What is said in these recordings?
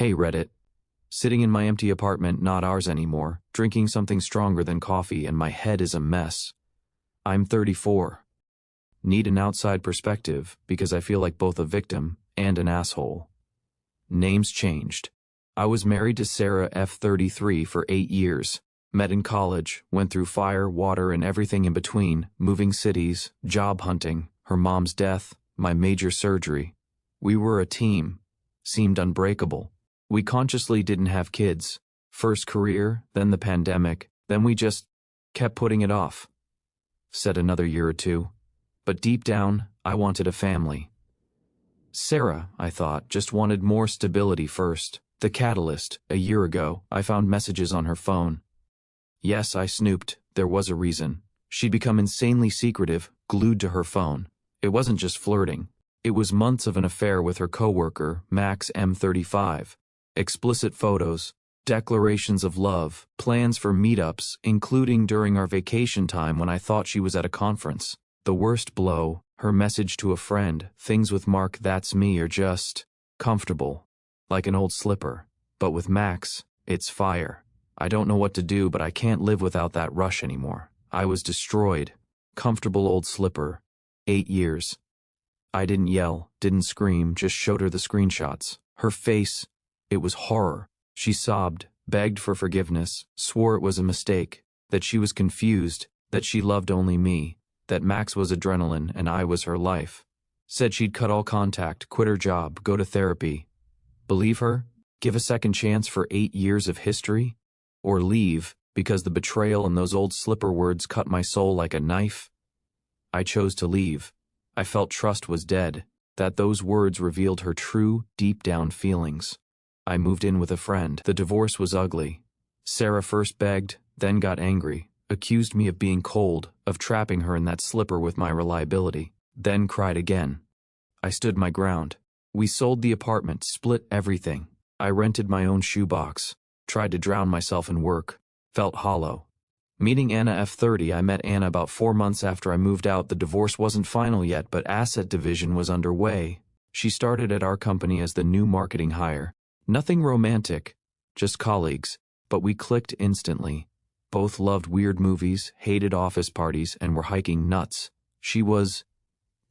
Hey Reddit. Sitting in my empty apartment, not ours anymore, drinking something stronger than coffee, and my head is a mess. I'm 34. Need an outside perspective because I feel like both a victim and an asshole. Names changed. I was married to Sarah F. 33 for 8 years. Met in college, went through fire, water, and everything in between, moving cities, job hunting, her mom's death, my major surgery. We were a team. Seemed unbreakable. We consciously didn't have kids. First career, then the pandemic, then we just kept putting it off. Said another year or two. But deep down, I wanted a family. Sarah, I thought, just wanted more stability first. The catalyst, a year ago, I found messages on her phone. Yes, I snooped. There was a reason. She'd become insanely secretive, glued to her phone. It wasn't just flirting. It was months of an affair with her coworker, Max M35. Explicit photos, declarations of love, plans for meetups, including during our vacation time when I thought she was at a conference. The worst blow, her message to a friend, things with Mark, that's me, are just comfortable, like an old slipper. But with Max, it's fire. I don't know what to do, but I can't live without that rush anymore. I was destroyed. Comfortable old slipper. 8 years. I didn't yell, didn't scream, just showed her the screenshots. Her face, it was horror. She sobbed, begged for forgiveness, swore it was a mistake, that she was confused, that she loved only me, that Max was adrenaline and I was her life. Said she'd cut all contact, quit her job, go to therapy. Believe her? Give a second chance for 8 years of history? Or leave, because the betrayal and those old slipper words cut my soul like a knife? I chose to leave. I felt trust was dead, that those words revealed her true, deep-down feelings. I moved in with a friend. The divorce was ugly. Sarah first begged, then got angry, accused me of being cold, of trapping her in that slipper with my reliability, then cried again. I stood my ground. We sold the apartment, split everything. I rented my own shoebox, tried to drown myself in work, felt hollow. Meeting Anna F30, I met Anna about 4 months after I moved out. The divorce wasn't final yet, but asset division was underway. She started at our company as the new marketing hire. Nothing romantic, just colleagues, but we clicked instantly. Both loved weird movies, hated office parties, and were hiking nuts. She was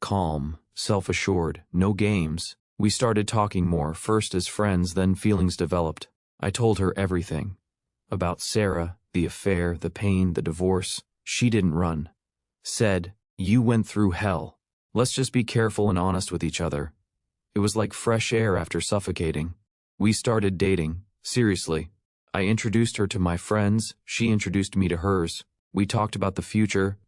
calm, self-assured, no games. We started talking more, first as friends, then feelings developed. I told her everything. About Sarah, the affair, the pain, the divorce. She didn't run. Said, "You went through hell. Let's just be careful and honest with each other." It was like fresh air after suffocating. We started dating, seriously. I introduced her to my friends, she introduced me to hers. We talked about the future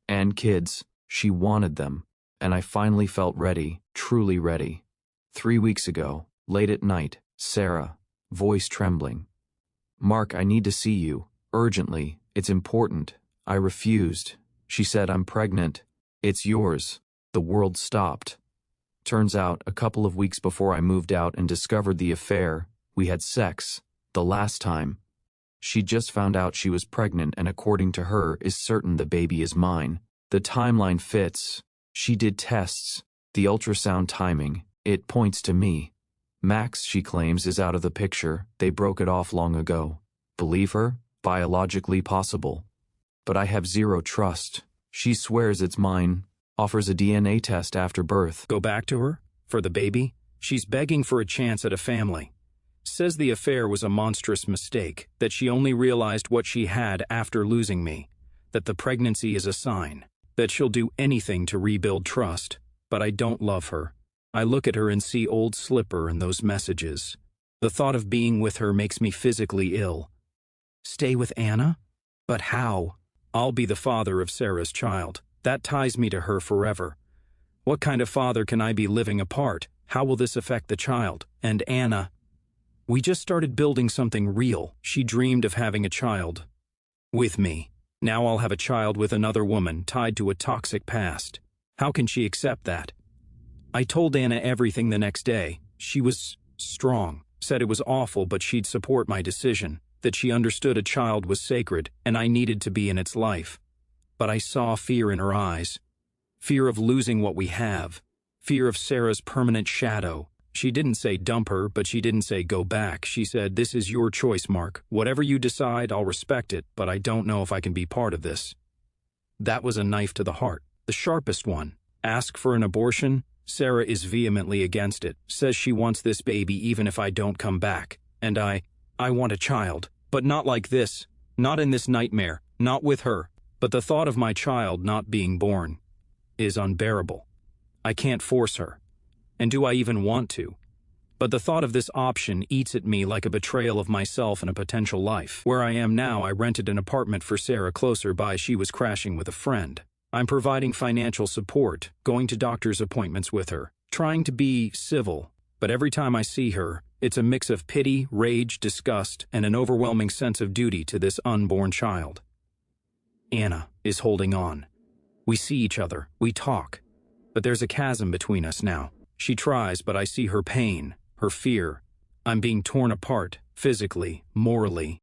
and kids. She wanted them, and I finally felt ready, truly ready. 3 weeks ago, late at night, Sarah, voice trembling. "Mark, I need to see you, urgently, it's important." I refused. She said, "I'm pregnant. It's yours." The world stopped. Turns out, a couple of weeks before I moved out and discovered the affair, we had sex, the last time. She just found out she was pregnant and according to her is certain the baby is mine. The timeline fits. She did tests, the ultrasound timing, it points to me. Max, she claims, is out of the picture. They broke it off long ago. Believe her? Biologically possible. But I have zero trust. She swears it's mine. Offers a DNA test after birth. Go back to her? For the baby? She's begging for a chance at a family. Says the affair was a monstrous mistake, that she only realized what she had after losing me, that the pregnancy is a sign, that she'll do anything to rebuild trust. But I don't love her. I look at her and see old slipper and those messages. The thought of being with her makes me physically ill. Stay with Anna? But how? I'll be the father of Sarah's child. That ties me to her forever. What kind of father can I be living apart? How will this affect the child? And Anna? We just started building something real. She dreamed of having a child with me. Now I'll have a child with another woman tied to a toxic past. How can she accept that? I told Anna everything the next day. She was strong, said it was awful but she'd support my decision, that she understood a child was sacred and I needed to be in its life. But I saw fear in her eyes. Fear of losing what we have. Fear of Sarah's permanent shadow. She didn't say dump her, but she didn't say go back. She said, "This is your choice, Mark. Whatever you decide, I'll respect it, but I don't know if I can be part of this." That was a knife to the heart, the sharpest one. Ask for an abortion? Sarah is vehemently against it, says she wants this baby even if I don't come back. And I want a child, but not like this, not in this nightmare, not with her. But the thought of my child not being born is unbearable. I can't force her. And do I even want to? But the thought of this option eats at me like a betrayal of myself and a potential life. Where I am now, I rented an apartment for Sarah closer by. She was crashing with a friend. I'm providing financial support, going to doctor's appointments with her, trying to be civil. But every time I see her, it's a mix of pity, rage, disgust, and an overwhelming sense of duty to this unborn child. Anna is holding on. We see each other, we talk. But there's a chasm between us now. She tries, but I see her pain, her fear. I'm being torn apart, physically, morally,